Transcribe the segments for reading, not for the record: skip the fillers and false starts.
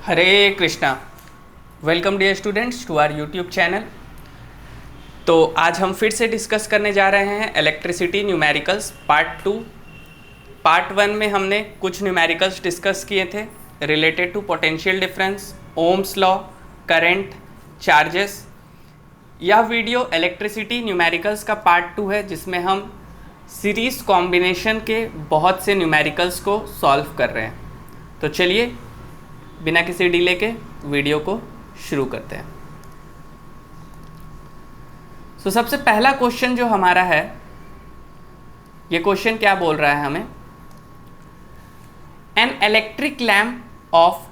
Hare Krishna. Welcome dear students to our YouTube channel. तो आज हम फिर से डिस्कस करने जा रहे हैं इलेक्ट्रिसिटी न्यूमेरिकल्स पार्ट 2। पार्ट 1 में हमने कुछ न्यूमेरिकल्स डिस्कस किए थे related to potential difference, Ohm's law, current, charges. यह वीडियो इलेक्ट्रिसिटी न्यूमेरिकल्स का पार्ट 2 है जिसमें हम सीरीज़ कॉम्बिनेशन के बहुत से न्यूमेरिकल्स को सॉल्व कर रहे हैं। तो चलिए बिना किसी डिले के वीडियो को शुरू करते हैं। सबसे पहला क्वेश्चन जो हमारा है, ये क्वेश्चन क्या बोल रहा है हमें? An electric lamp of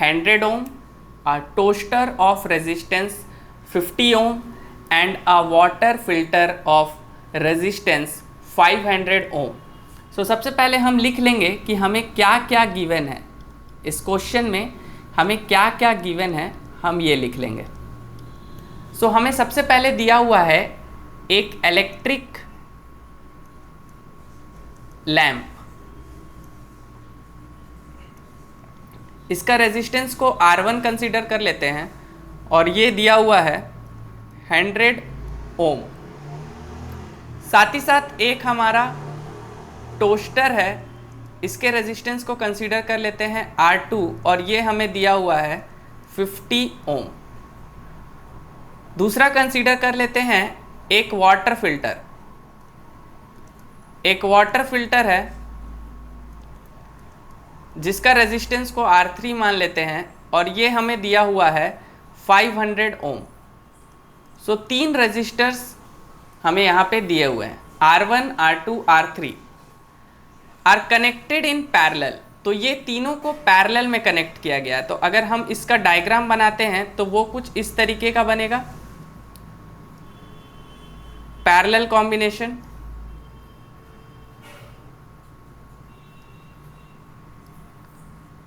100 ohm, a toaster of resistance 50 ohm and a water filter of resistance 500 ohm. सबसे पहले हम लिख लेंगे कि हमें क्या क्या गिवन है। इस क्वेश्चन में हमें क्या क्या गिवन है हम ये लिख लेंगे। हमें सबसे पहले दिया हुआ है एक इलेक्ट्रिक लैंप, इसका रेजिस्टेंस को R1 कंसीडर कर लेते हैं और ये दिया हुआ है 100 ओम। साथ ही साथ एक हमारा टोस्टर है, इसके रेजिस्टेंस को कंसीडर कर लेते हैं R2 और ये हमें दिया हुआ है 50 ओम। दूसरा कंसीडर कर लेते हैं एक वाटर फिल्टर। एक वाटर फिल्टर है जिसका रेजिस्टेंस को R3 मान लेते हैं और ये हमें दिया हुआ है 500 ओम। तीन रेजिस्टर्स हमें यहाँ पे दिए हुए हैं, R1, R2, R3 are connected in parallel. तो ये तीनों को पैरेलल में कनेक्ट किया गया है। तो अगर हम इसका डायग्राम बनाते हैं तो वो कुछ इस तरीके का बनेगा, पैरेलल कॉम्बिनेशन।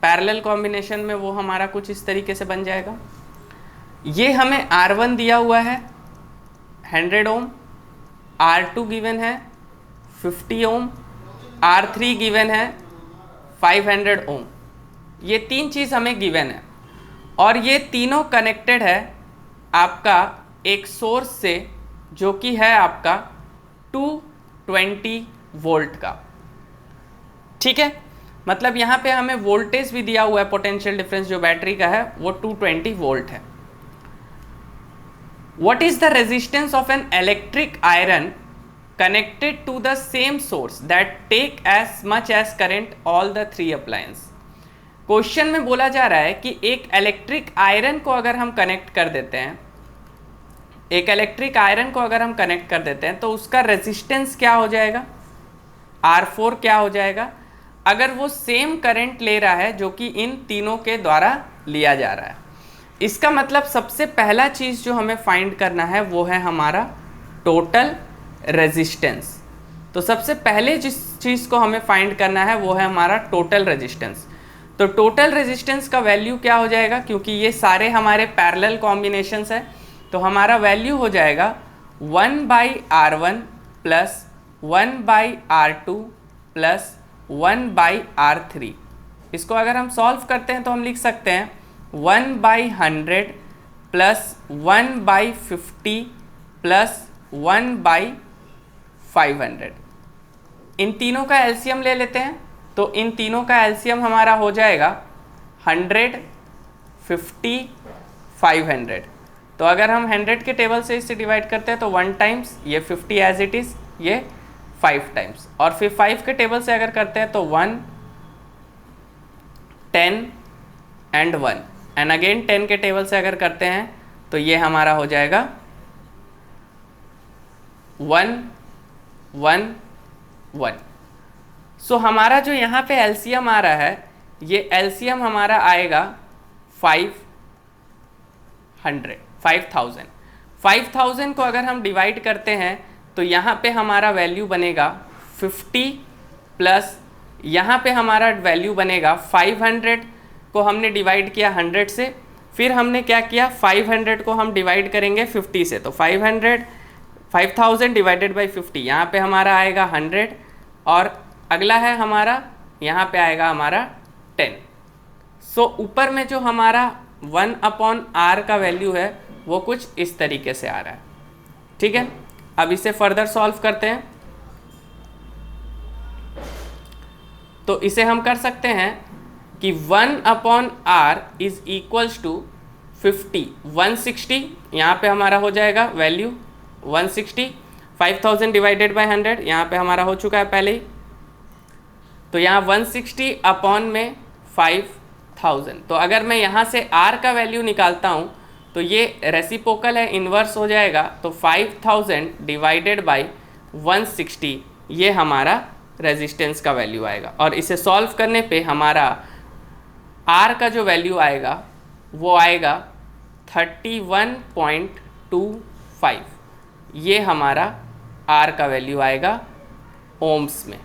पैरेलल कॉम्बिनेशन में वो हमारा कुछ इस तरीके से बन जाएगा। ये हमें R1 दिया हुआ है 100 ओम, R2 गिवन है 50 ओम, R3 गिवन है 500 ओम। ये तीन चीज़ हमें गिवन है और ये तीनों कनेक्टेड है आपका एक सोर्स से जो कि है आपका 220 वोल्ट का। ठीक है, मतलब यहाँ पे हमें वोल्टेज भी दिया हुआ है, पोटेंशियल डिफरेंस जो बैटरी का है वो 220 वोल्ट है। What is the resistance of an electric iron connected to the same source that take as much as current all the three appliances? Question में बोला जा रहा है कि एक इलेक्ट्रिक आयरन को अगर हम कनेक्ट कर देते हैं, एक इलेक्ट्रिक आयरन को अगर हम कनेक्ट कर देते हैं तो उसका रेजिस्टेंस क्या हो जाएगा, R4 क्या हो जाएगा, अगर वो सेम करंट ले रहा है जो कि इन तीनों के द्वारा लिया जा रहा है। इसका मतलब सबसे पहला चीज़ जो हमें फाइंड करना है वो है हमारा टोटल रेजिस्टेंस। तो सबसे पहले जिस चीज़ को हमें फाइंड करना है वो है हमारा टोटल रेजिस्टेंस। तो टोटल रेजिस्टेंस का वैल्यू क्या हो जाएगा, क्योंकि ये सारे हमारे पैरेलल कॉम्बिनेशंस है, तो हमारा वैल्यू हो जाएगा 1/R1 plus 1/R2 plus 1/R3। इसको अगर हम सॉल्व करते हैं तो हम लिख सकते हैं 1/100 प्लस 1/50 प्लस 1/500। इन तीनों का एलसीएम ले लेते हैं, तो इन तीनों का एलसीएम हमारा हो जाएगा 100, 50, 500। तो अगर हम 100 के टेबल से इसे डिवाइड करते हैं तो 1 टाइम्स, ये 50 एज इट इज़, ये 5 टाइम्स, और फिर 5 के टेबल से अगर करते हैं तो 1, 10 एंड 1, एंड अगेन 10 के टेबल से अगर करते हैं तो ये हमारा हो जाएगा 1, 1, 1। हमारा जो यहाँ पे एलसीएम आ रहा है, ये एलसीएम हमारा आएगा 5000 को अगर हम डिवाइड करते हैं तो यहाँ पे हमारा वैल्यू बनेगा 50 प्लस यहाँ पे हमारा वैल्यू बनेगा 500 को हमने डिवाइड किया 100 से, फिर हमने क्या किया 500 को हम डिवाइड करेंगे 50 से, तो 5000 डिवाइडेड बाई 50, यहाँ पे हमारा आएगा 100 और अगला है हमारा यहाँ पे आएगा हमारा 10। सो ऊपर में जो हमारा 1/r का वैल्यू है वो कुछ इस तरीके से आ रहा है। ठीक है, अब इसे फर्दर सॉल्व करते हैं। तो इसे हम कर सकते हैं कि 1/r इज इक्वल्स टू 50, 160, यहाँ पे हमारा हो जाएगा वैल्यू 160, 5000 डिवाइडेड बाय 100 यहाँ पे हमारा हो चुका है पहले ही। तो यहाँ 160 अपॉन में 5000, तो अगर मैं यहाँ से r का वैल्यू निकालता हूँ तो ये रेसिप्रोकल है, इन्वर्स हो जाएगा। तो 5000 डिवाइडेड बाय 160 ये हमारा रेजिस्टेंस का वैल्यू आएगा। और इसे सॉल्व करने पे हमारा r का जो वैल्यू आएगा वो आएगा 31.25, ये हमारा r का वैल्यू आएगा ओम्स में।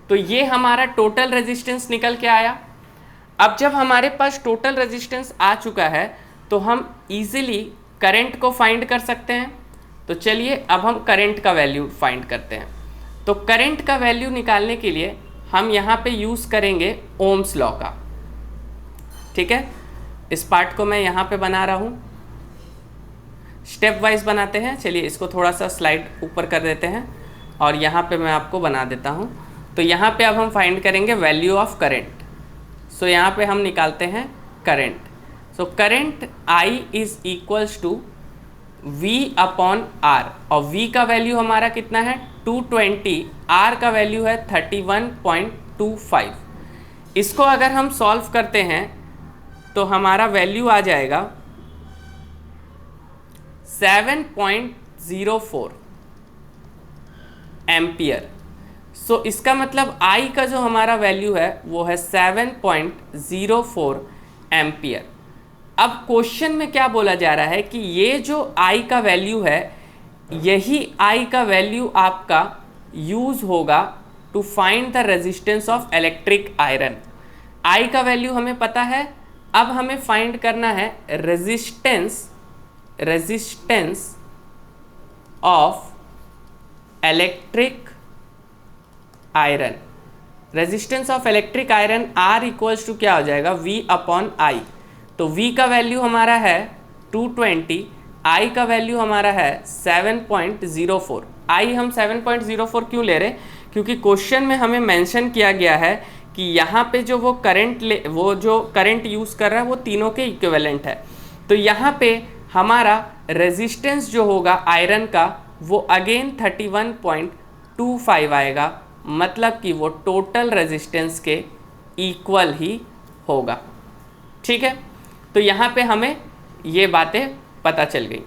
तो ये हमारा टोटल रेजिस्टेंस निकल के आया। अब जब हमारे पास टोटल रेजिस्टेंस आ चुका है तो हम इजीली करंट को फाइंड कर सकते हैं। तो चलिए अब हम करंट का वैल्यू फाइंड करते हैं। तो करंट का वैल्यू निकालने के लिए हम यहाँ पे यूज़ करेंगे ओम्स लॉ का। ठीक है, इस पार्ट को मैं यहाँ पे बना रहा हूँ, स्टेप वाइज बनाते हैं। चलिए इसको थोड़ा सा स्लाइड ऊपर कर देते हैं और यहाँ पे मैं आपको बना देता हूँ। तो यहाँ पे अब हम फाइंड करेंगे वैल्यू ऑफ करंट। सो यहाँ पे हम निकालते हैं current. So current I is equals to V upon R, और V का वैल्यू हमारा कितना है 220, R का वैल्यू है 31.25। इसको अगर हम सॉल्व करते हैं तो हमारा वैल्यू आ जाएगा 7.04 एम्पियर। सो इसका मतलब I का जो हमारा वैल्यू है वो है 7.04 एम्पियर। अब क्वेश्चन में क्या बोला जा रहा है कि ये जो I का वैल्यू है, यही I का वैल्यू आपका यूज होगा to find the resistance of electric iron. I का वैल्यू हमें पता है, अब हमें फाइंड करना है resistance of electric iron. Resistance of electric iron R equals to क्या हो जाएगा V अपॉन I। तो V का वैल्यू हमारा है 220, I का वैल्यू हमारा है 7.04। I हम 7.04 क्यों ले रहे, क्योंकि क्वेश्चन में हमें मेंशन किया गया है कि यहाँ पे जो वो करंट यूज़ कर रहा है वो तीनों के इक्विवेलेंट है। तो यहाँ पे हमारा रेजिस्टेंस जो होगा आयरन का वो अगेन 31.25 आएगा, मतलब कि वो टोटल रेजिस्टेंस के इक्वल ही होगा। ठीक है, तो यहाँ पे हमें ये बातें पता चल गई।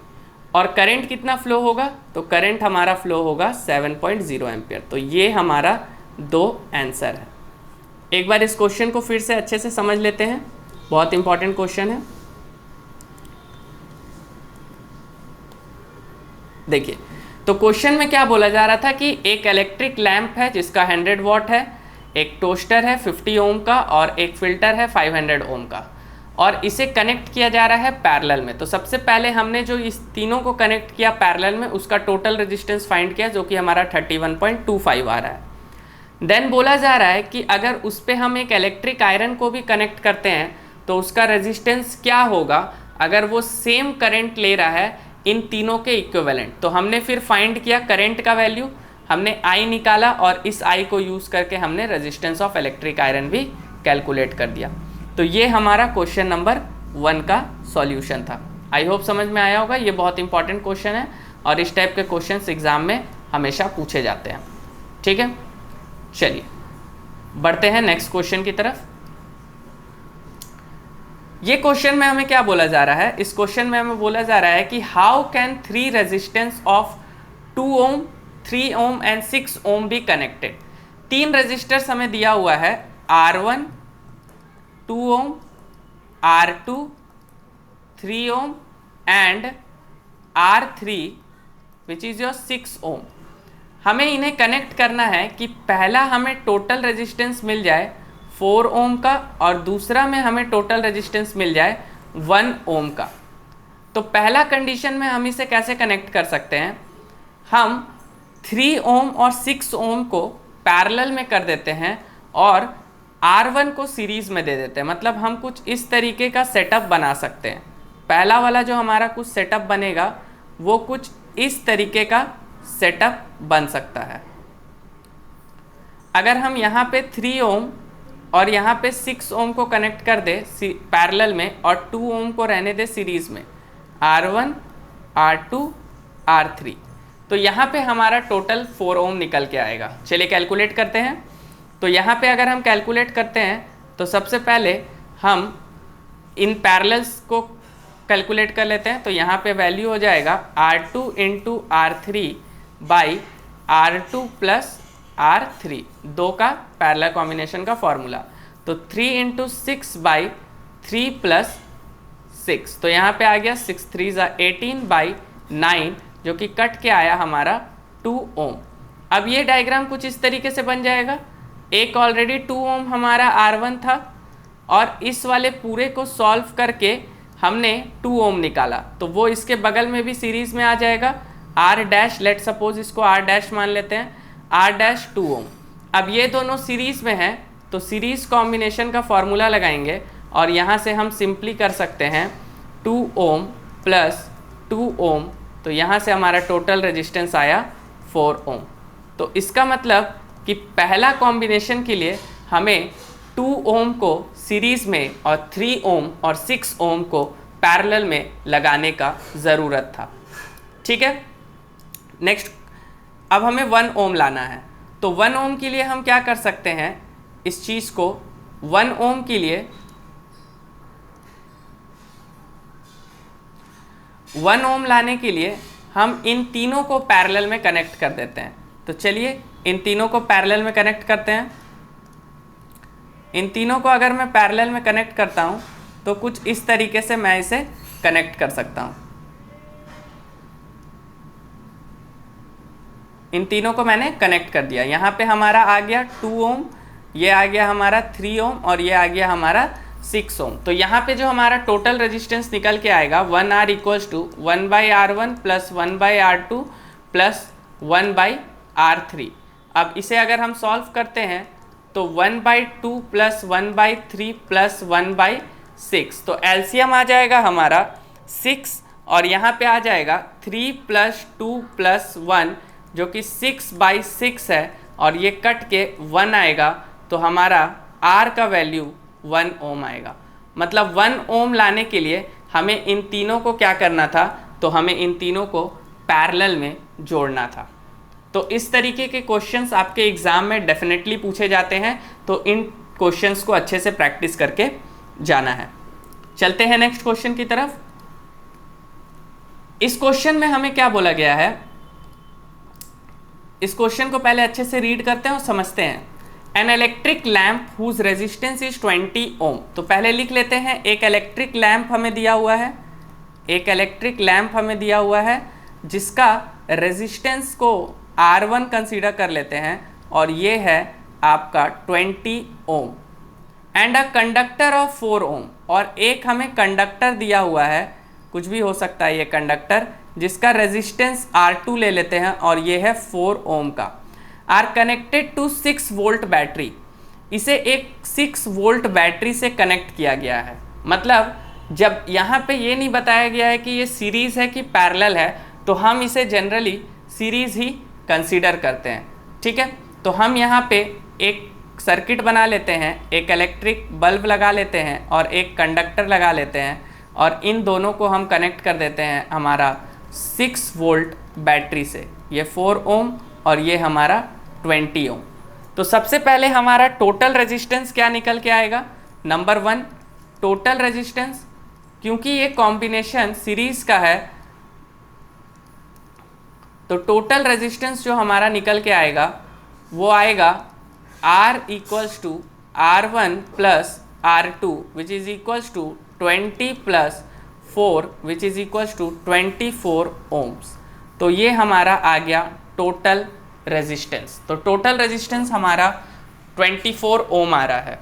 और करंट कितना फ्लो होगा, तो करंट हमारा फ्लो होगा 7.0 एम्पियर। तो ये हमारा दो आंसर है। एक बार इस क्वेश्चन को फिर से अच्छे से समझ लेते हैं, बहुत इंपॉर्टेंट क्वेश्चन है। देखिए, तो क्वेश्चन में क्या बोला जा रहा था कि एक इलेक्ट्रिक लैंप है जिसका 100 वॉट है, एक टोस्टर है 50 ओम का और एक फिल्टर है 500 ओम का, और इसे कनेक्ट किया जा रहा है पैरेलल में। तो सबसे पहले हमने जो इस तीनों को कनेक्ट किया पैरेलल में, उसका टोटल रेजिस्टेंस फाइंड किया जो कि हमारा 31.25 आ रहा है। देन बोला जा रहा है कि अगर उस पर हम एक इलेक्ट्रिक आयरन को भी कनेक्ट करते हैं तो उसका रेजिस्टेंस क्या होगा अगर वो सेम करंट ले रहा है इन तीनों के इक्विवेलेंट। तो हमने फिर फाइंड किया करंट का वैल्यू, हमने I निकाला और इस I को यूज़ करके हमने रेजिस्टेंस ऑफ इलेक्ट्रिक आयरन भी कैलकुलेट कर दिया। तो ये हमारा क्वेश्चन नंबर 1 का सॉल्यूशन था। आई होप समझ में आया होगा। ये बहुत इंपॉर्टेंट क्वेश्चन है और इस टाइप के क्वेश्चंस एग्जाम में हमेशा पूछे जाते हैं। ठीक है, चलिए बढ़ते हैं नेक्स्ट क्वेश्चन की तरफ। ये क्वेश्चन में हमें क्या बोला जा रहा है, इस क्वेश्चन में हमें बोला जा रहा है कि how can 3 resistance of 2 ohm 3 ohm and 6 ohm be connected. 3 resistors हमें दिया हुआ है, R1 2 ohm, R2 3 ohm and R3 which is your 6 ohm. हमें इन्हें कनेक्ट करना है कि पहला हमें टोटल रेजिस्टेंस मिल जाए 4 ओम का और दूसरा में हमें टोटल रेजिस्टेंस मिल जाए 1 ओम का। तो पहला कंडीशन में हम इसे कैसे कनेक्ट कर सकते हैं, हम 3 ओम और 6 ओम को पैरेलल में कर देते हैं और R1 को सीरीज में दे देते हैं, मतलब हम कुछ इस तरीके का सेटअप बना सकते हैं। पहला वाला जो हमारा कुछ सेटअप बनेगा वो कुछ इस तरीके का सेटअप बन सकता है। अगर हम यहाँ पे 3 ओम और यहाँ पे 6 ओम को कनेक्ट कर दे पैरेलल में और 2 ओम को रहने दे सीरीज में, R1 R2 R3, तो यहाँ पे हमारा टोटल 4 ओम निकल के आएगा। चलिए कैलकुलेट करते हैं। तो यहाँ पे अगर हम कैलकुलेट करते हैं तो सबसे पहले हम इन पैरेलल्स को कैलकुलेट कर लेते हैं। तो यहाँ पे वैल्यू हो जाएगा R2 into R3 by R2 plus R3, 2 का पैरेलल कॉम्बिनेशन का फॉर्मूला। तो 3 इंटू 6 बाई 3 प्लस 6, तो यहाँ पे आ गया 6 3 18 बाई 9, जो कि कट के आया हमारा 2 ओम। अब ये डायग्राम कुछ इस तरीके से बन जाएगा। एक ऑलरेडी 2 ओम हमारा R1 था और इस वाले पूरे को सॉल्व करके हमने 2 ओम निकाला, तो वो इसके बगल में भी सीरीज में आ जाएगा। R डैश, लेट सपोज इसको R डैश मान लेते हैं, R डैश 2 ओम। अब ये दोनों सीरीज में हैं तो सीरीज कॉम्बिनेशन का फॉर्मूला लगाएंगे और यहाँ से हम सिंपली कर सकते हैं 2 ओम प्लस 2 ओम, तो यहाँ से हमारा टोटल रेजिस्टेंस आया 4 ओम। तो इसका मतलब कि पहला कॉम्बिनेशन के लिए हमें 2 ओम को सीरीज में और 3 ओम और 6 ओम को पैरेलल में लगाने का ज़रूरत था। ठीक है, नेक्स्ट अब हमें 1 ओम लाना है। तो 1 ओम के लिए हम क्या कर सकते हैं, इस चीज़ को 1 ओम के लिए 1 ओम लाने के लिए हम इन तीनों को पैरेलल में कनेक्ट कर देते हैं। तो चलिए इन तीनों को पैरेलल में कनेक्ट करते हैं। इन तीनों को अगर मैं पैरेलल में कनेक्ट करता हूं तो कुछ इस तरीके से मैं इसे कनेक्ट कर सकता हूं। इन तीनों को मैंने कनेक्ट कर दिया। यहाँ पे हमारा आ गया 2 ओम, ये आ गया हमारा 3 ओम और ये आ गया हमारा 6 ओम। तो यहाँ पे जो हमारा टोटल रेजिस्टेंस निकल के आएगा 1R equals to 1/R1 plus 1/R2 plus 1/R3। अब इसे अगर हम सॉल्व करते हैं तो 1/2 प्लस 1/3 प्लस 1/6, तो एलसीएम आ जाएगा हमारा 6 और यहाँ पे आ जाएगा 3 प्लस 2 प्लस 1, जो कि 6/6 है और ये कट के 1 आएगा, तो हमारा R का वैल्यू 1 ओम आएगा। मतलब 1 ओम लाने के लिए हमें इन तीनों को क्या करना था, तो हमें इन तीनों को पैरेलल में जोड़ना था। तो इस तरीके के क्वेश्चंस आपके एग्जाम में डेफिनेटली पूछे जाते हैं, तो इन क्वेश्चंस को अच्छे से प्रैक्टिस करके जाना है। चलते हैं नेक्स्ट क्वेश्चन की तरफ। इस क्वेश्चन में हमें क्या बोला गया है, इस क्वेश्चन को पहले अच्छे से रीड करते हैं और समझते हैं। An electric lamp whose resistance is 20 ohm. तो पहले लिख लेते हैं, एक इलेक्ट्रिक लैम्प हमें दिया हुआ है, एक इलेक्ट्रिक लैम्प हमें दिया हुआ है जिसका रेजिस्टेंस को R1 कंसीडर कर लेते हैं और ये है आपका 20 ओम। एंड अ कंडक्टर ऑफ 4 ओम, और एक हमें कंडक्टर दिया हुआ है, कुछ भी हो सकता है ये कंडक्टर, जिसका रेजिस्टेंस R2 ले लेते हैं और ये है 4 ओम का। Are connected to 6 volt battery, इसे एक 6 वोल्ट बैटरी से कनेक्ट किया गया है। मतलब जब यहाँ पे ये नहीं बताया गया है कि ये सीरीज़ है कि पैरेलल है, तो हम इसे जनरली सीरीज़ ही कंसीडर करते हैं। ठीक है, तो हम यहाँ पे एक सर्किट बना लेते हैं, एक इलेक्ट्रिक बल्ब लगा लेते हैं और एक कंडक्टर लगा लेते हैं और इन दोनों को हम कनेक्ट कर देते हैं हमारा 6 वोल्ट बैटरी से। ये 4 ओम और ये हमारा 20 ओम। तो सबसे पहले हमारा टोटल रेजिस्टेंस क्या निकल के आएगा, नंबर 1 टोटल रेजिस्टेंस, क्योंकि ये कॉम्बिनेशन सीरीज का है तो टोटल रेजिस्टेंस जो हमारा निकल के आएगा वो आएगा R equals to R1 plus R2 which is equals to 20 plus 4 which is equals to 24 ohms. तो ये हमारा आ गया टोटल रेजिस्टेंस। तो टोटल रेजिस्टेंस हमारा 24 ओम आ रहा है।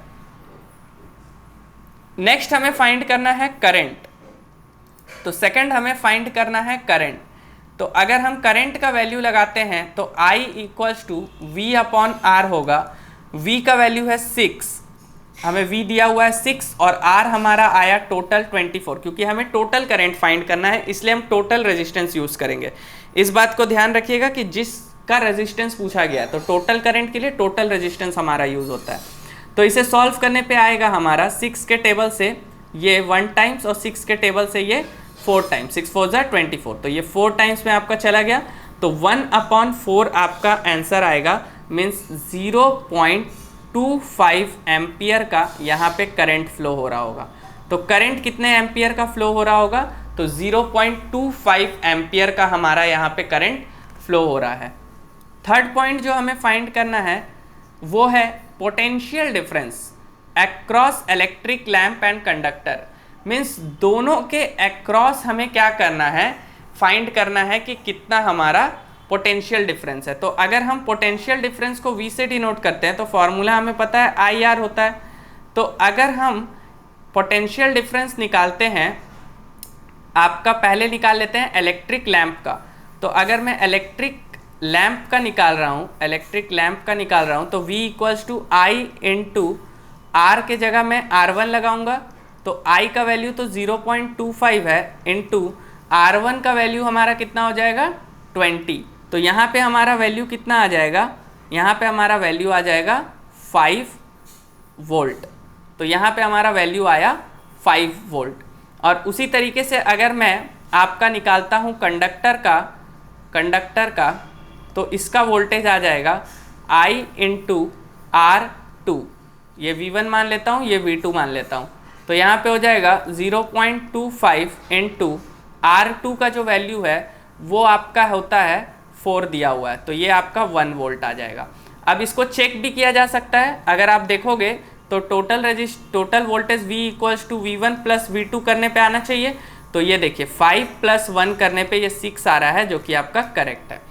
नेक्स्ट हमें फाइंड करना है करंट। तो सेकंड हमें फाइंड करना है करंट। तो अगर हम करंट का वैल्यू लगाते हैं तो I equals to V upon R होगा। V का वैल्यू है 6 हमें V दिया हुआ है 6 और R हमारा आया टोटल 24, क्योंकि हमें टोटल करंट फाइंड करना है इसलिए हम टोटल रेजिस्टेंस यूज करेंगे। इस बात को ध्यान रखिएगा कि जिसका रेजिस्टेंस पूछा गया है तो टोटल करंट के लिए टोटल रेजिस्टेंस हमारा यूज होता है। तो इसे सॉल्व करने पे आएगा हमारा 6 के टेबल से ये 1 टाइम्स और 6 के टेबल से ये 4 टाइम्स, 6 4 = 24, तो ये 4 टाइम्स में आपका चला गया, तो 1/4 आपका आंसर आएगा, मीन्स 0.25 एम्पियर का यहाँ पे करंट फ्लो हो रहा होगा। तो करंट कितने एम्पियर का फ्लो हो रहा होगा, तो 0.25 एम्पियर का हमारा यहाँ पे करंट फ्लो हो रहा है। थर्ड पॉइंट जो हमें फाइंड करना है वो है potential difference across electric lamp and conductor, means दोनों के अक्रॉस हमें क्या करना है, फाइंड करना है कि कितना हमारा पोटेंशियल डिफरेंस है। तो अगर हम पोटेंशियल डिफरेंस को V से डिनोट करते हैं तो फॉर्मूला हमें पता है IR होता है। तो अगर हम पोटेंशियल डिफरेंस निकालते हैं, आपका पहले निकाल लेते हैं इलेक्ट्रिक लैंप का। तो अगर मैं इलेक्ट्रिक लैंप का निकाल रहा हूँ, तो V = I × R के जगह मैं R1 लगाऊंगा, तो I का वैल्यू तो 0.25 है, इंटू R1 का वैल्यू हमारा कितना हो जाएगा 20। तो यहाँ पे हमारा वैल्यू कितना आ जाएगा, यहाँ पे हमारा वैल्यू आ जाएगा 5 वोल्ट। तो यहाँ पे हमारा वैल्यू आया 5 वोल्ट। और उसी तरीके से अगर मैं आपका निकालता हूँ कंडक्टर का, तो इसका वोल्टेज आ जाएगा I × R2, ये V1 मान लेता हूँ, ये V2 मान लेता हूँ, तो यहाँ पे हो जाएगा 0.25 × R2 का जो वैल्यू है वो आपका होता है 4 दिया हुआ है, तो ये आपका 1 वोल्ट आ जाएगा। अब इसको चेक भी किया जा सकता है, अगर आप देखोगे तो total voltage V = V1 + V2 करने पे आना चाहिए। तो ये देखिए 5 + 1 करने पे ये 6 आ रहा है, जो कि आपका करेक्ट है।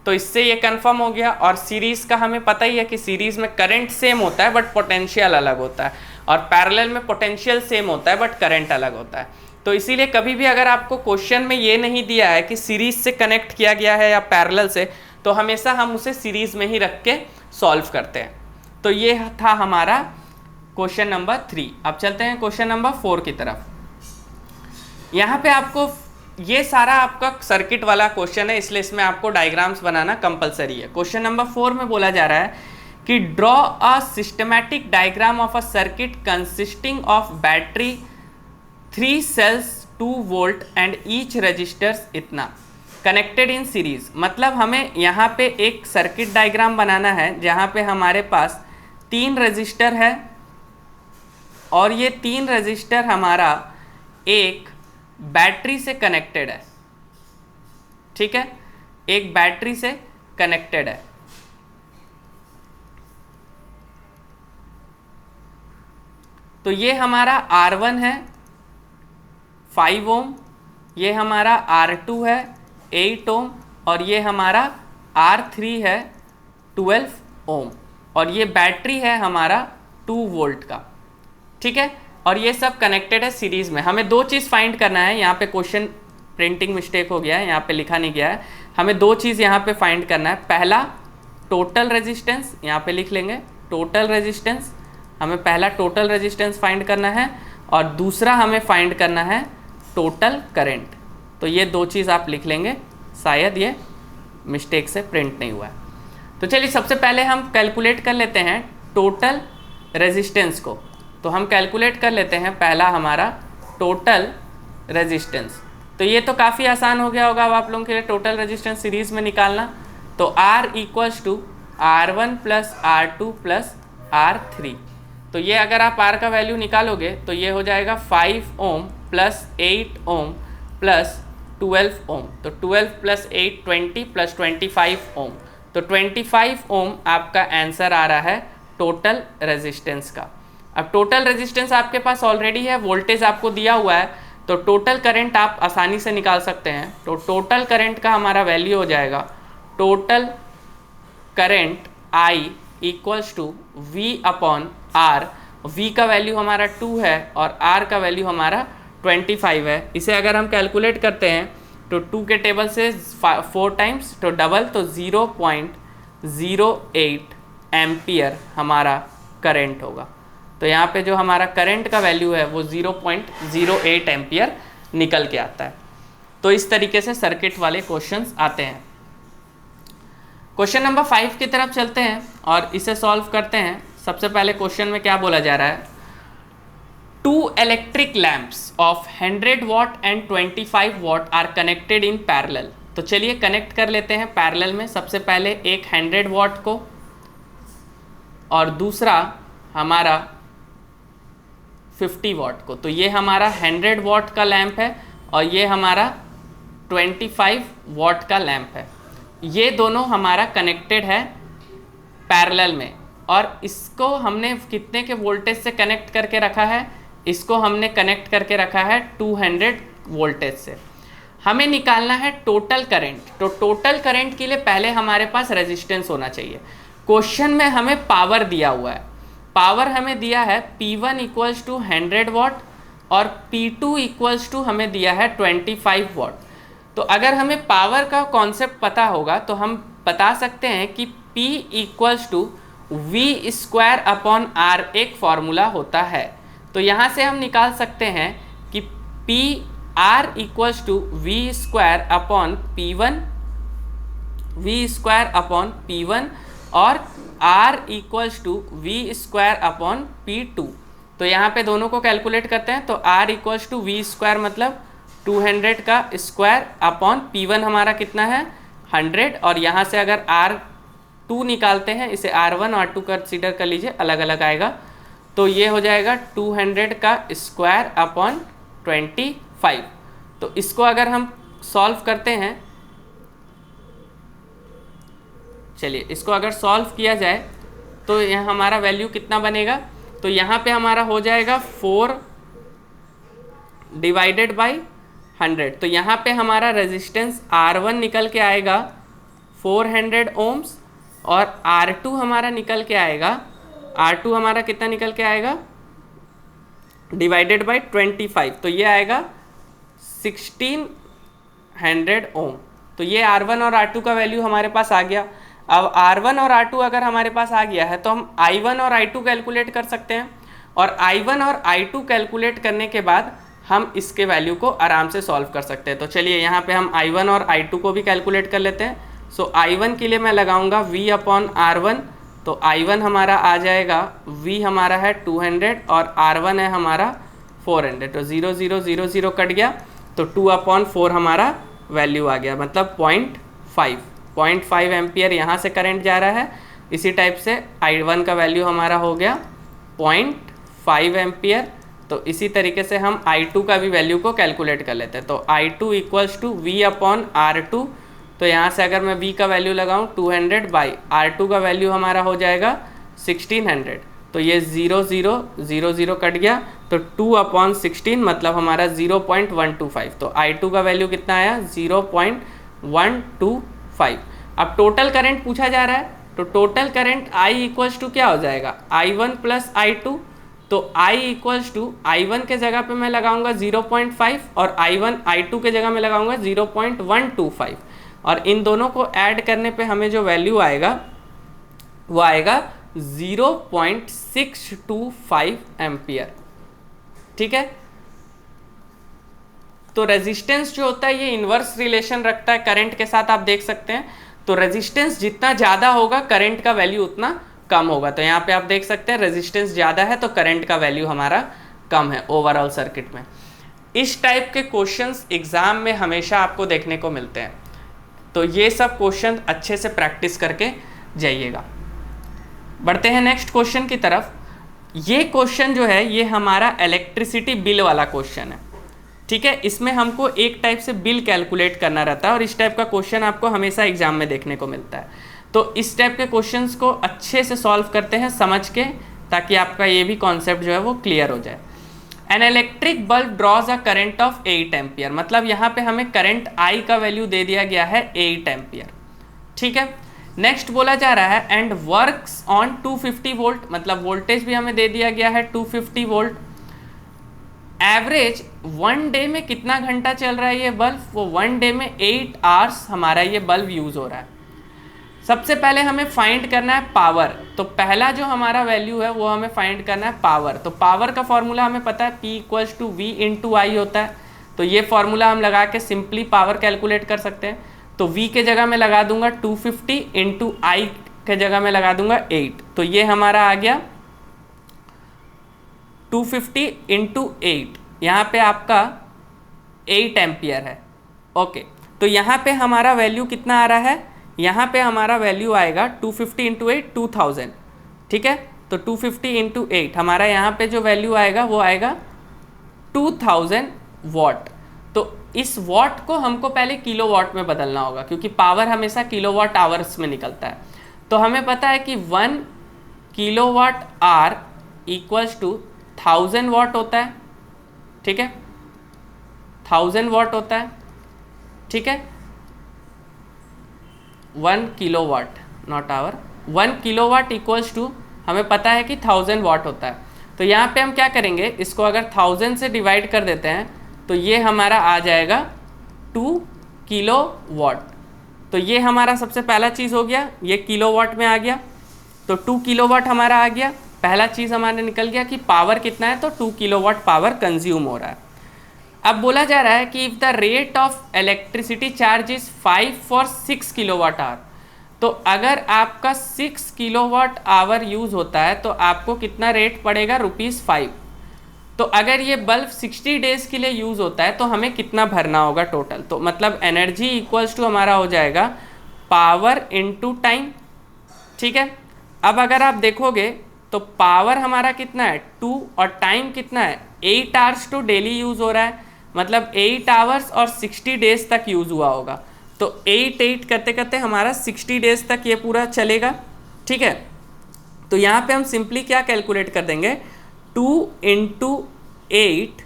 तो इससे ये कंफर्म हो गया। और सीरीज़ का हमें पता ही है कि सीरीज़ में करंट सेम होता है बट पोटेंशियल अलग होता है, और पैरेलल में पोटेंशियल सेम होता है बट करंट अलग होता है। तो इसीलिए कभी भी अगर आपको क्वेश्चन में ये नहीं दिया है कि सीरीज से कनेक्ट किया गया है या पैरेलल से, तो हमेशा हम उसे सीरीज में ही रख के सॉल्व करते हैं। तो ये था हमारा क्वेश्चन नंबर 3। अब चलते हैं क्वेश्चन नंबर 4 की तरफ। यहाँ पे आपको ये सारा आपका सर्किट वाला क्वेश्चन है, इसलिए इसमें आपको डायग्राम्स बनाना कंपलसरी है। क्वेश्चन नंबर 4 में बोला जा रहा है कि draw a systematic diagram of a circuit consisting of battery 3 cells 2 volt and each resistors इतना कनेक्टेड इन सीरीज। मतलब हमें यहाँ पे एक सर्किट डायग्राम बनाना है जहाँ पे हमारे पास 3 रजिस्टर है, और ये 3 रजिस्टर हमारा एक बैटरी से कनेक्टेड है, ठीक है, एक बैटरी से कनेक्टेड है। तो ये हमारा R1 है 5 ओम, ये हमारा R2 है 8 ओम, और ये हमारा R3 है 12 ओम, और ये बैटरी है हमारा 2 वोल्ट का, ठीक है। और ये सब कनेक्टेड है सीरीज में। हमें 2 चीज़ फाइंड करना है। यहाँ पे क्वेश्चन प्रिंटिंग मिस्टेक हो गया है, यहाँ पे लिखा नहीं गया है। हमें 2 चीज़ यहाँ पे फाइंड करना है। पहला टोटल रेजिस्टेंस, यहाँ पे लिख लेंगे टोटल रेजिस्टेंस, हमें पहला टोटल रेजिस्टेंस फाइंड करना है, और दूसरा हमें फाइंड करना है टोटल करंट। तो ये 2 चीज़ आप लिख लेंगे, शायद ये मिस्टेक से प्रिंट नहीं हुआ है। तो चलिए सबसे पहले हम कैलकुलेट कर लेते हैं टोटल रेजिस्टेंस को। तो हम कैलकुलेट कर लेते हैं पहला हमारा टोटल रेजिस्टेंस। तो ये तो काफ़ी आसान हो गया होगा अब आप लोगों के लिए टोटल रेजिस्टेंस सीरीज में निकालना। तो R = R1 + R2 + R3। तो ये अगर आप R का वैल्यू निकालोगे तो ये हो जाएगा 5 ओम + 8 ओम + 12 ओम। तो 12 + 8 20 + 25 ओम। तो 25 ओम आपका आंसर आ रहा है टोटल रेजिस्टेंस का। अब टोटल रेजिस्टेंस आपके पास ऑलरेडी है, वोल्टेज आपको दिया हुआ है, तो टोटल करंट आप आसानी से निकाल सकते हैं। तो टोटल करंट का हमारा वैल्यू हो जाएगा total current I = V/R। V का वैल्यू हमारा 2 है और R का वैल्यू हमारा 25 है। इसे अगर हम कैलकुलेट करते हैं तो 2 के टेबल से 4 टाइम्स तो डबल, तो 0.08 एम्पियर हमारा करंट होगा। तो यहाँ पे जो हमारा करंट का वैल्यू है वो 0.08 एम्पियर निकल के आता है। तो इस तरीके से सर्किट वाले क्वेश्चंस आते हैं। क्वेश्चन नंबर 5 की तरफ चलते हैं और इसे सॉल्व करते हैं। सबसे पहले क्वेश्चन में क्या बोला जा रहा है, 2 electric lamps of 100 watt and 25 watt are connected in parallel. तो चलिए कनेक्ट कर लेते हैं पैरेलल में। सबसे पहले एक 100 वॉट को और दूसरा हमारा 50 वॉट को। तो ये हमारा 100 वॉट का लैंप है और ये हमारा 25 वॉट का लैंप है। ये दोनों हमारा कनेक्टेड है पैरेलल में और इसको हमने कितने के वोल्टेज से कनेक्ट करके रखा है, इसको हमने कनेक्ट करके रखा है 200 वोल्टेज से। हमें निकालना है टोटल करंट। तो टोटल करंट के लिए पहले हमारे पास रेजिस्टेंस होना चाहिए। क्वेश्चन में हमें पावर दिया हुआ है, पावर हमें दिया है P1 इक्वल्स टू 100 वॉट और P2 इक्वल्स टू हमें दिया है 25 वॉट। तो अगर हमें पावर का कॉन्सेप्ट पता होगा तो हम बता सकते हैं कि P equals to V square upon R एक फॉर्मूला होता है। तो यहाँ से हम निकाल सकते हैं कि P R equals to V square upon P1, V square upon P1 और R equals to V square upon P2। तो यहाँ पे दोनों को कैलकुलेट करते हैं। तो R equals to V square मतलब 200 का स्क्वायर अपॉन P1 हमारा कितना है 100 और यहाँ से अगर R2 निकालते हैं, इसे R1 और R2 कंसीडर कर लीजिए, अलग अलग आएगा। तो ये हो जाएगा 200 का स्क्वायर अपॉन 25। तो इसको अगर हम सॉल्व करते हैं, चलिए इसको अगर सॉल्व किया जाए तो यहाँ हमारा वैल्यू कितना बनेगा, तो यहाँ पे हमारा हो जाएगा 4 डिवाइडेड बाई 100। तो यहाँ पे हमारा रेजिस्टेंस R1 निकल के आएगा 400 ओम्स और R2 हमारा निकल के आएगा, R2 हमारा कितना निकल के आएगा डिवाइडेड बाई 25। तो ये आएगा 1600 ओम। तो ये R1 और R2 का वैल्यू हमारे पास आ गया। अब R1 और R2 अगर हमारे पास आ गया है तो हम I1 और I2 कैलकुलेट कर सकते हैं और I1 और I2 कैलकुलेट करने के बाद हम इसके वैल्यू को आराम से सॉल्व कर सकते हैं। तो चलिए यहाँ पे हम I1 और I2 को भी कैलकुलेट कर लेते हैं। सो I1 के लिए मैं लगाऊंगा V अपॉन R1। तो I1 हमारा आ जाएगा, V हमारा है 200 और R1 है हमारा 400। तो 0 0 0 0 कट गया तो 2/4 हमारा वैल्यू आ गया, मतलब 0.5 एम्पियर यहाँ से करंट जा रहा है। इसी टाइप से I1 का वैल्यू हमारा हो गया 0.5 एम्पियर। तो इसी तरीके से हम I2 का भी वैल्यू को कैलकुलेट कर लेते हैं। तो I2 equals to V upon R2। तो यहाँ से अगर मैं V का वैल्यू लगाऊँ 200 बाई R2 का वैल्यू हमारा हो जाएगा 1600। तो ये 0 0 0 0 कट गया तो 2/16 मतलब हमारा 0.125। तो I2 का वैल्यू कितना आया 0.125। अब टोटल करंट पूछा जा रहा है तो total current I equals to क्या हो जाएगा I1 प्लस I2। तो I इक्वल्स टू I1 के जगह पे मैं लगाऊंगा 0.5 और I2 के जगह में लगाऊंगा 0.125 और इन दोनों को ऐड करने पे हमें जो वैल्यू आएगा वो आएगा 0.625 एम्पियर। ठीक है, तो रेजिस्टेंस जो होता है ये इन्वर्स रिलेशन रखता है करंट के साथ, आप देख सकते हैं। तो रेजिस्टेंस जितना ज़्यादा होगा करंट का वैल्यू उतना कम होगा। तो यहाँ पे आप देख सकते हैं रेजिस्टेंस ज़्यादा है तो करंट का वैल्यू हमारा कम है ओवरऑल सर्किट में। इस टाइप के क्वेश्चंस एग्जाम में हमेशा आपको देखने को मिलते हैं। तो ये सब क्वेश्चन अच्छे से प्रैक्टिस करके जाइएगा। बढ़ते हैं नेक्स्ट क्वेश्चन की तरफ। ये क्वेश्चन जो है ये हमारा इलेक्ट्रिसिटी बिल वाला क्वेश्चन है। ठीक है, इसमें हमको एक टाइप से बिल कैलकुलेट करना रहता है और इस टाइप का क्वेश्चन आपको हमेशा एग्जाम में देखने को मिलता है। तो इस टाइप के क्वेश्चंस को अच्छे से सॉल्व करते हैं समझ के, ताकि आपका ये भी कॉन्सेप्ट जो है वो क्लियर हो जाए। An electric bulb draws a current of 8 ampere, मतलब यहाँ पे हमें करंट I का वैल्यू दे दिया गया है 8 एम्पियर। ठीक है, नेक्स्ट बोला जा रहा है एंड वर्क्स ऑन 250 वोल्ट, मतलब वोल्टेज भी हमें दे दिया गया है 250 वोल्ट। एवरेज 1 डे में कितना घंटा चल रहा है ये बल्ब, वो 1 डे में 8 आवर्स हमारा ये बल्ब यूज हो रहा है। सबसे पहले हमें फाइंड करना है पावर, तो पहला जो हमारा वैल्यू है वो हमें फाइंड करना है पावर। तो पावर का फॉर्मूला हमें पता है P equals to V into I होता है, तो ये फॉर्मूला हम लगा के सिंपली पावर कैलकुलेट कर सकते हैं। तो V के जगह में लगा दूंगा 250 इंटू आई के जगह में लगा दूंगा 8, तो ये हमारा आ गया 250 इंटू 8, यहाँ पे आपका 8 एम्पियर है। ओके, तो यहाँ पे हमारा वैल्यू कितना आ रहा है, यहाँ पे हमारा वैल्यू आएगा 250 इंटू 8 2000, ठीक है। तो 250 इंटू 8 हमारा यहाँ पे जो वैल्यू आएगा वो आएगा 2000 वॉट। तो इस वॉट को हमको पहले किलो वॉट में बदलना होगा, क्योंकि पावर हमेशा किलो वॉट आवर्स में निकलता है। तो हमें पता है कि 1 kilowatt are equals to 1000 watt होता है, ठीक है, 1000 वॉट होता है, ठीक है। 1 kilowatt not hour, 1 kilowatt equals to हमें पता है कि 1000 वॉट होता है। तो यहाँ पे हम क्या करेंगे, इसको अगर 1000 से डिवाइड कर देते हैं तो ये हमारा आ जाएगा 2 किलो वाट। तो ये हमारा सबसे पहला चीज़ हो गया, ये किलो वाट में आ गया, तो 2 किलो वाट हमारा आ गया। पहला चीज़ हमारे निकल गया कि पावर कितना है, तो 2 किलो वाट पावर कंज्यूम हो रहा है। अब बोला जा रहा है कि if the rate of electricity charge is 5 for 6 kilowatt hour, तो अगर आपका 6 किलो वाट आवर यूज़ होता है तो आपको कितना रेट पड़ेगा, ₹5। तो अगर ये बल्ब 60 डेज़ के लिए यूज़ होता है तो हमें कितना भरना होगा टोटल, तो मतलब एनर्जी इक्वल्स टू हमारा हो जाएगा पावर इनटू टाइम, ठीक है। अब अगर आप देखोगे तो पावर हमारा कितना है 2 और टाइम कितना है 8 आवर्स टू डेली यूज़ हो रहा है, मतलब 8 आवर्स और 60 डेज़ तक यूज़ हुआ होगा। तो 8 करते करते हमारा 60 डेज़ तक ये पूरा चलेगा, ठीक है। तो यहाँ पे हम सिंपली क्या कैलकुलेट कर देंगे, 2 इंटू 8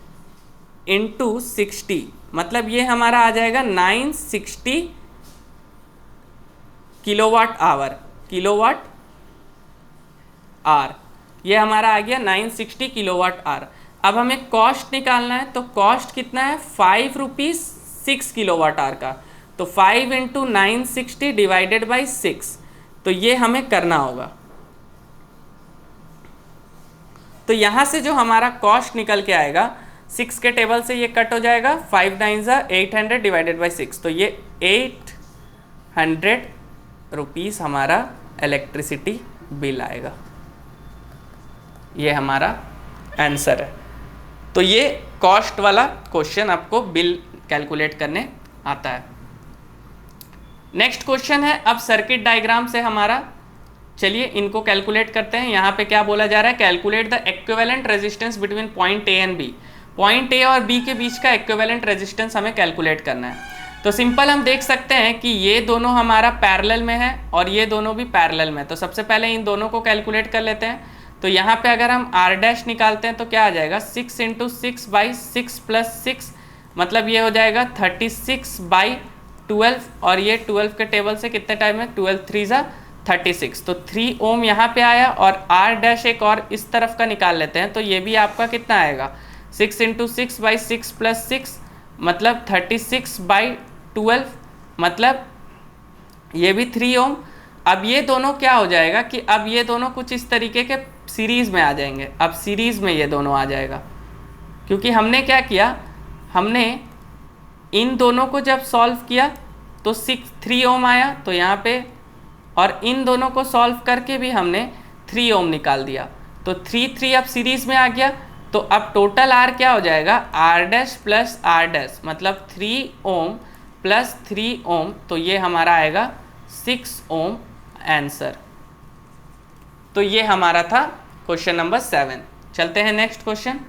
इंटू 60, मतलब ये हमारा आ जाएगा 960 किलोवाट आवर, किलोवाट आर, ये हमारा आ गया 960 किलोवाट आर। अब हमें कॉस्ट निकालना है, तो कॉस्ट कितना है ₹5 6 किलोवाट आर का, तो 5 इंटू 960 डिवाइडेड बाई 6, तो ये हमें करना होगा। तो यहाँ से जो हमारा कॉस्ट निकल के आएगा 6 के टेबल से ये कट हो जाएगा, 5 9 800 डिवाइडेड बाई 6, तो ये ₹800 हमारा इलेक्ट्रिसिटी बिल आएगा। ये हमारा आंसर है। तो ये कॉस्ट वाला क्वेश्चन आपको बिल कैलकुलेट करने आता है। नेक्स्ट क्वेश्चन है अब सर्किट डायग्राम से हमारा, चलिए इनको कैलकुलेट करते हैं। यहाँ पे क्या बोला जा रहा है, calculate the equivalent resistance between point A and B. Point A और बी के बीच का इक्विवेलेंट रेजिस्टेंस हमें कैलकुलेट करना है। तो सिंपल हम देख सकते हैं कि ये दोनों हमारा पैरेलल में है और ये दोनों भी पैरेलल में, तो सबसे पहले इन दोनों को कैलकुलेट कर लेते हैं। तो यहाँ पे अगर हम आर डैश निकालते हैं तो क्या आ जाएगा, 6 इंटू 6 बाई 6 प्लस 6, मतलब ये हो जाएगा 36 बाई 12, और ये 12 के टेबल से कितने टाइम है, 12 3 36, तो 3 ओम यहाँ पे आया। और आर डैश एक और इस तरफ का निकाल लेते हैं, तो ये भी आपका कितना आएगा, 6 इंटू 6 बाई 6 प्लस 6, मतलब 36 बाई 12, मतलब ये भी 3 ओम। अब ये दोनों क्या हो जाएगा कि अब ये दोनों कुछ इस तरीके के सीरीज़ में आ जाएंगे। अब सीरीज़ में ये दोनों आ जाएगा, क्योंकि हमने क्या किया, हमने इन दोनों को जब सॉल्व किया तो 3 ओम आया, तो यहाँ पे, और इन दोनों को सॉल्व करके भी हमने 3 ओम निकाल दिया, तो 3 अब सीरीज़ में आ गया। तो अब टोटल आर क्या हो जाएगा, R dash plus R dash, मतलब 3 ओम प्लस 3 ओम, तो ये हमारा आएगा 6 ओम आंसर। तो ये हमारा था क्वेश्चन नंबर 7। चलते हैं नेक्स्ट क्वेश्चन,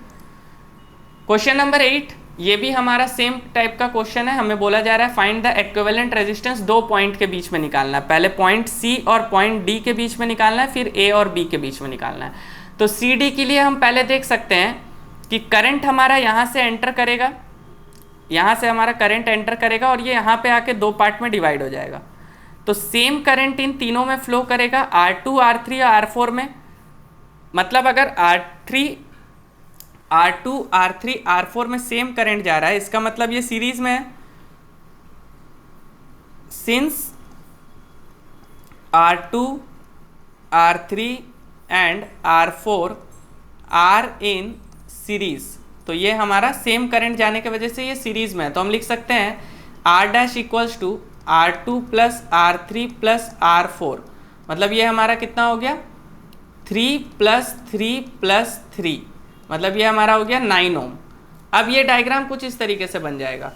क्वेश्चन नंबर 8। ये भी हमारा सेम टाइप का क्वेश्चन है। हमें बोला जा रहा है find the equivalent resistance, 2 point के बीच में निकालना है। पहले पॉइंट सी और पॉइंट डी के बीच में निकालना है, फिर ए और बी के बीच में निकालना है। तो सी डी के लिए हम पहले देख सकते हैं कि करंट हमारा यहाँ से एंटर करेगा, यहाँ से हमारा करंट एंटर करेगा और ये यहाँ पे आके 2 पार्ट में डिवाइड हो जाएगा। तो सेम करंट इन तीनों में फ्लो करेगा, R2 R3 और R4 में। मतलब अगर R2 R3 R4 में सेम करंट जा रहा है, इसका मतलब ये सीरीज में है। Since R2, R3 and R4 are in series. तो ये हमारा सेम करंट जाने की वजह से ये सीरीज में है, तो हम लिख सकते हैं R dash equals to R2 plus R3 plus R4। मतलब ये हमारा कितना हो गया 3 प्लस 3 प्लस 3, मतलब ये हमारा हो गया 9 ओम। अब ये डायग्राम कुछ इस तरीके से बन जाएगा,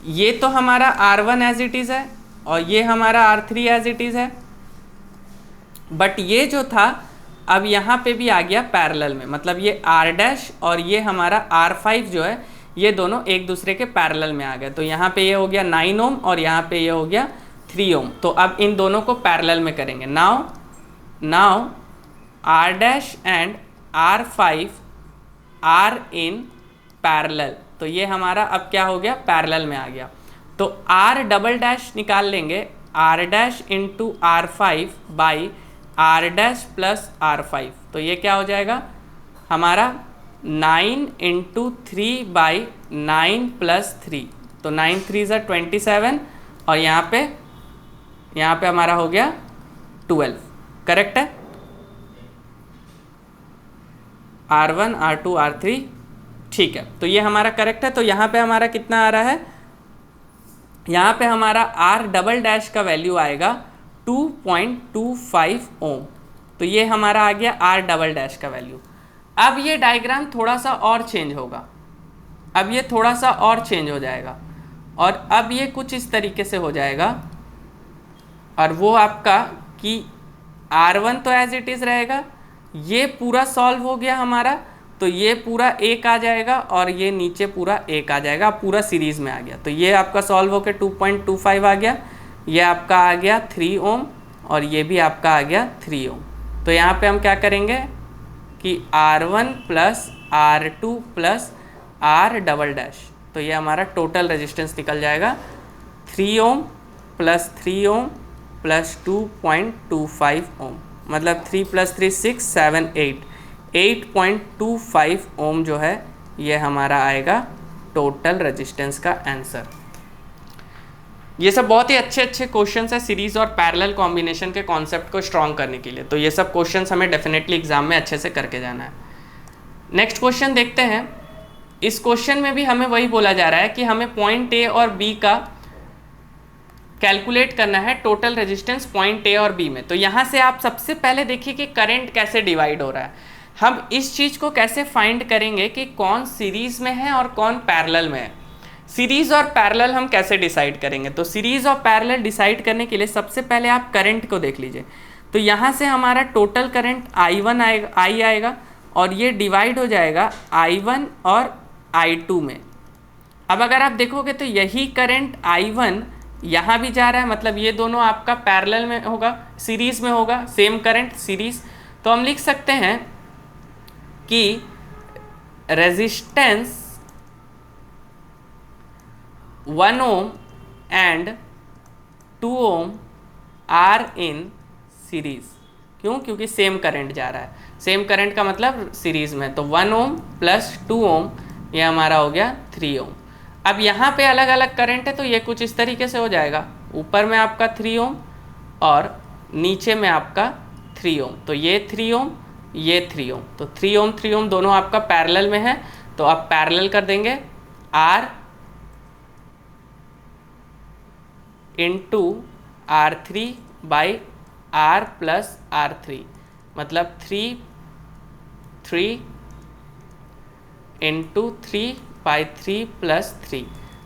ये तो हमारा R1 एज इट इज़ है और ये हमारा R3 एज इट इज़ है, बट ये जो था अब यहाँ पे भी आ गया पैरेलल में, मतलब ये R डैश और ये हमारा R5 जो है ये दोनों एक दूसरे के पैरेलल में आ गए। तो यहाँ पे ये हो गया 9 ओम और यहाँ पे ये हो गया 3 ओम। तो अब इन दोनों को पैरेलल में करेंगे। Now R dash and R5 are in parallel, तो ये हमारा अब क्या हो गया पैरेलल में आ गया। तो R डबल डैश निकाल लेंगे, R dash into R5 by R dash plus R5, तो ये क्या हो जाएगा हमारा 9 इंटू 3 बाई 9 प्लस 3, तो 9 3 ज़ा 27 और यहाँ पे हमारा हो गया 12। करेक्ट है, R1 R2 R3, ठीक है, तो ये हमारा करेक्ट है। तो यहाँ पे हमारा कितना आ रहा है, यहाँ पे हमारा R डबल डैश का वैल्यू आएगा 2.25 ओम, तो ये हमारा आ गया R डबल डैश का वैल्यू। अब ये डायग्राम थोड़ा सा और चेंज होगा, अब ये थोड़ा सा और चेंज हो जाएगा और अब ये कुछ इस तरीके से हो जाएगा, और वो आपका कि R1 तो एज इट इज़ रहेगा, ये पूरा सॉल्व हो गया हमारा, तो ये पूरा 1 आ जाएगा और ये नीचे पूरा 1 आ जाएगा, पूरा सीरीज में आ गया। तो ये आपका सॉल्व होकर 2.25 आ गया, ये आपका आ गया 3 ओम और ये भी आपका आ गया 3 ओम। तो यहाँ पे हम क्या करेंगे कि R1 plus R2 plus R double dash, तो ये हमारा टोटल रेजिस्टेंस निकल जाएगा 3 ओम प्लस 3 ओम प्लस 2.25 ओम, मतलब 3 प्लस 3 6 7 8.25 ओम जो है ये हमारा आएगा टोटल रेजिस्टेंस का आंसर। ये सब बहुत ही अच्छे अच्छे क्वेश्चंस है सीरीज और पैरेलल कॉम्बिनेशन के कॉन्सेप्ट को स्ट्रॉन्ग करने के लिए, तो ये सब क्वेश्चंस हमें डेफिनेटली एग्जाम में अच्छे से करके जाना है। नेक्स्ट क्वेश्चन देखते हैं। इस क्वेश्चन में भी हमें वही बोला जा रहा है कि हमें पॉइंट ए और बी का कैलकुलेट करना है टोटल रेजिस्टेंस पॉइंट ए और बी में। तो यहाँ से आप सबसे पहले देखिए कि करंट कैसे डिवाइड हो रहा है। हम इस चीज़ को कैसे फाइंड करेंगे कि कौन सीरीज में है और कौन पैरेलल में है। सीरीज और पैरेलल हम कैसे डिसाइड करेंगे, तो सीरीज और पैरेलल डिसाइड करने के लिए सबसे पहले आप करंट को देख लीजिए। तो यहाँ से हमारा टोटल करंट I1 आएगा और ये डिवाइड हो जाएगा I1 और I2 में। अब अगर आप देखोगे तो यही करंट I1 यहाँ भी जा रहा है, मतलब ये दोनों आपका पैरेलल में होगा, सीरीज में होगा, सेम करंट सीरीज। तो हम लिख सकते हैं कि resistance 1 ohm and 2 ohm are in series. क्यों? क्योंकि सेम करंट जा रहा है, सेम करंट का मतलब सीरीज में। तो 1 ओम प्लस 2 ओम ये हमारा हो गया 3 ओम। अब यहाँ पे अलग अलग करंट है तो ये कुछ इस तरीके से हो जाएगा, ऊपर में आपका 3 ओम और नीचे में आपका 3 ओम। तो ये 3 ओम ये 3 ओम, तो 3 ओम दोनों आपका पैरेलल में है। तो आप पैरेलल कर देंगे R into R3 by R plus R3, मतलब 3 इंटू 3 बाई 3 प्लस 3।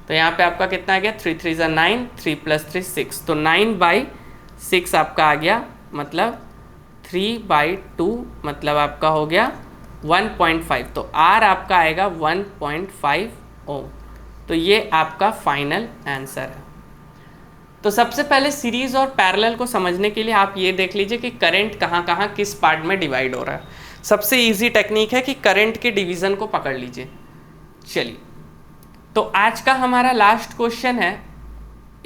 तो यहाँ पे आपका कितना आ गया 3 3 ज़ा 9, 3 प्लस 3 6, तो 9 बाई 6 आपका आ गया, मतलब 3 बाई 2 मतलब आपका हो गया 1.5। तो R आपका आएगा 1.5 ओम। तो ये आपका फाइनल आंसर है। तो सबसे पहले सीरीज और पैरेलल को समझने के लिए आप ये देख लीजिए कि करंट कहाँ कहाँ किस पार्ट में डिवाइड हो रहा है। सबसे इजी टेक्निक है कि करंट के डिवीज़न को पकड़ लीजिए। चलिए, तो आज का हमारा लास्ट क्वेश्चन है,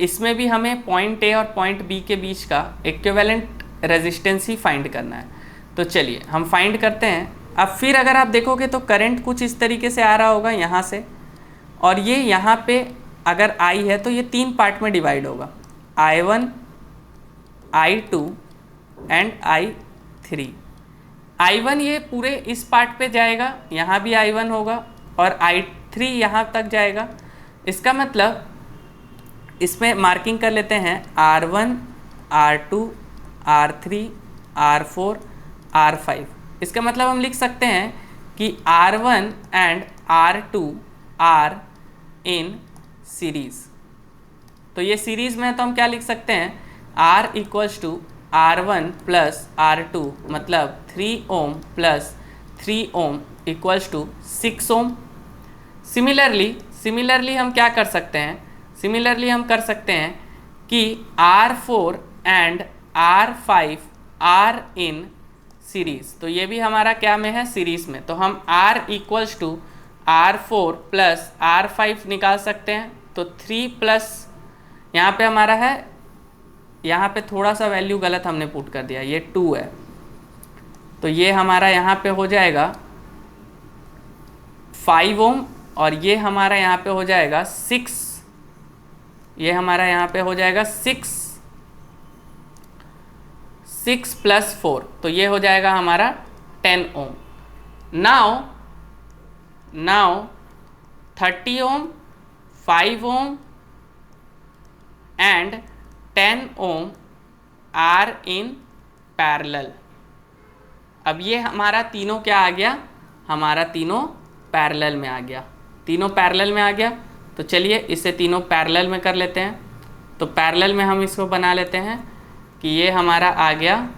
इसमें भी हमें पॉइंट ए और पॉइंट बी के बीच का इक्विवेलेंट रेजिस्टेंस ही फाइंड करना है। तो चलिए हम फाइंड करते हैं। अब फिर अगर आप देखोगे तो करंट कुछ इस तरीके से आ रहा होगा यहाँ से, और ये यहाँ पे अगर I है तो ये 3 पार्ट में डिवाइड होगा, I1 I2 and I3। I1 ये पूरे इस पार्ट पे जाएगा, यहाँ भी I1 होगा और I3 यहाँ तक जाएगा। इसका मतलब इसमें मार्किंग कर लेते हैं R1, R2, R3, R4, R5। इसका मतलब हम लिख सकते हैं कि R1 and R2 are in series. तो ये सीरीज में तो हम क्या लिख सकते हैं, R equals to R1 plus R2, मतलब 3 ohm plus 3 ohm equals to 6 ohm. Similarly हम क्या कर सकते हैं, सिमिलरली हम कर सकते हैं कि R4 and R5 are in series. तो ये भी हमारा क्या में है, सीरीज में। तो हम R equals to R4 plus R5 निकाल सकते हैं। तो 3 प्लस यहाँ पे हमारा है, यहाँ पे थोड़ा सा वैल्यू गलत हमने पुट कर दिया, ये 2 है। तो ये हमारा यहाँ पे हो जाएगा 5 ओम और ये हमारा यहाँ पे हो जाएगा 6, ये हमारा यहाँ पे हो जाएगा 6 प्लस 4, तो ये हो जाएगा हमारा 10 ohm. Now 30 ohm, 5 ohm and 10 ohm are in parallel. अब ये हमारा तीनों क्या आ गया, हमारा तीनों पैरेलल में आ गया, तीनों पैरेलल में आ गया। तो चलिए इसे तीनों पैरेलल में कर लेते हैं। तो पैरेलल में हम इसको बना लेते हैं कि ये हमारा आ गया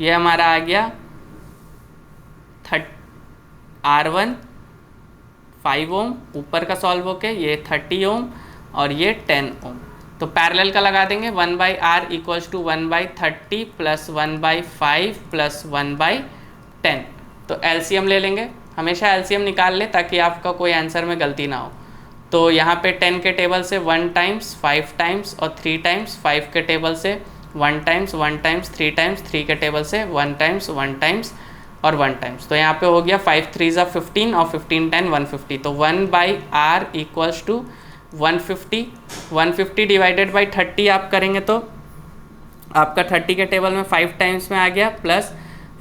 ये हमारा आ गया R1 5 ओम ऊपर का सॉल्व होके, ये 30 ओम और ये 10 ओम। तो पैरेलल का लगा देंगे 1/R equals to 1/30 plus 1/5 plus 1/10। तो एलसीएम ले लेंगे, हमेशा एलसीएम निकाल ले ताकि आपका कोई आंसर में गलती ना हो। तो यहाँ पे 10 के टेबल से 1 टाइम्स, 5 टाइम्स और 3 टाइम्स, 5 के टेबल से 1 टाइम्स, 1 टाइम्स, 3 टाइम्स, 3 के टेबल से 1 टाइम्स, 1 टाइम्स और 1 टाइम्स। तो यहाँ पे हो गया 5 3 ज़ा 15 और 15 10 150। तो 1/R equals to 150। 150 divided by 30 आप करेंगे तो आपका 30 के टेबल में 5 टाइम्स में आ गया, प्लस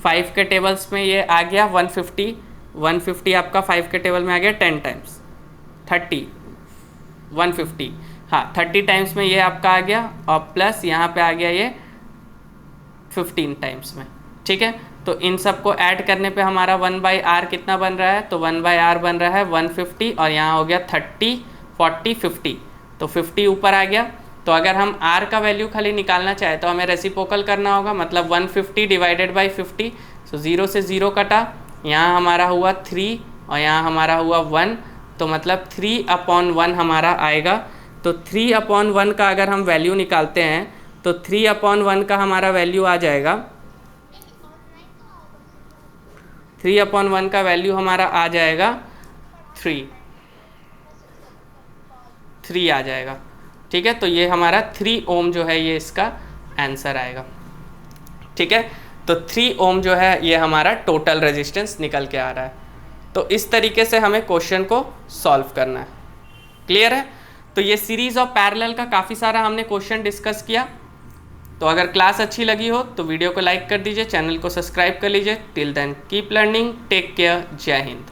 5 के टेबल्स में ये आ गया 150। 150 आपका 5 के टेबल में आ गया 10 टाइम्स, 30 150, हाँ 30 टाइम्स में ये आपका आ गया और प्लस यहाँ पे आ गया ये 15 टाइम्स में। ठीक है, तो इन सबको ऐड करने पे हमारा 1/R कितना बन रहा है, तो 1/R बन रहा है 150 और यहाँ हो गया 30 40 50। तो 50 ऊपर आ गया। तो अगर हम R का वैल्यू खाली निकालना चाहे तो हमें रेसिप्रोकल करना होगा, मतलब 150 डिवाइडेड बाई 50। सो 0 से 0 कटा, यहाँ हमारा हुआ 3 और यहाँ हमारा हुआ 1, तो मतलब 3/1 हमारा आएगा। तो 3/1 का अगर हम वैल्यू निकालते हैं तो 3/1 का हमारा वैल्यू आ जाएगा, 3/1 का वैल्यू हमारा आ जाएगा 3 आ जाएगा। ठीक है, तो ये हमारा 3 ओम जो है ये इसका आंसर आएगा। ठीक है, तो 3 ओम जो है ये हमारा टोटल रेजिस्टेंस निकल के आ रहा है। तो इस तरीके से हमें क्वेश्चन को सॉल्व करना है। क्लियर है? तो ये सीरीज और पैरेलल का काफ़ी सारा हमने क्वेश्चन डिस्कस किया। तो अगर क्लास अच्छी लगी हो तो वीडियो को लाइक कर दीजिए, चैनल को सब्सक्राइब कर लीजिए। Till then keep learning, take care, Jai Hind.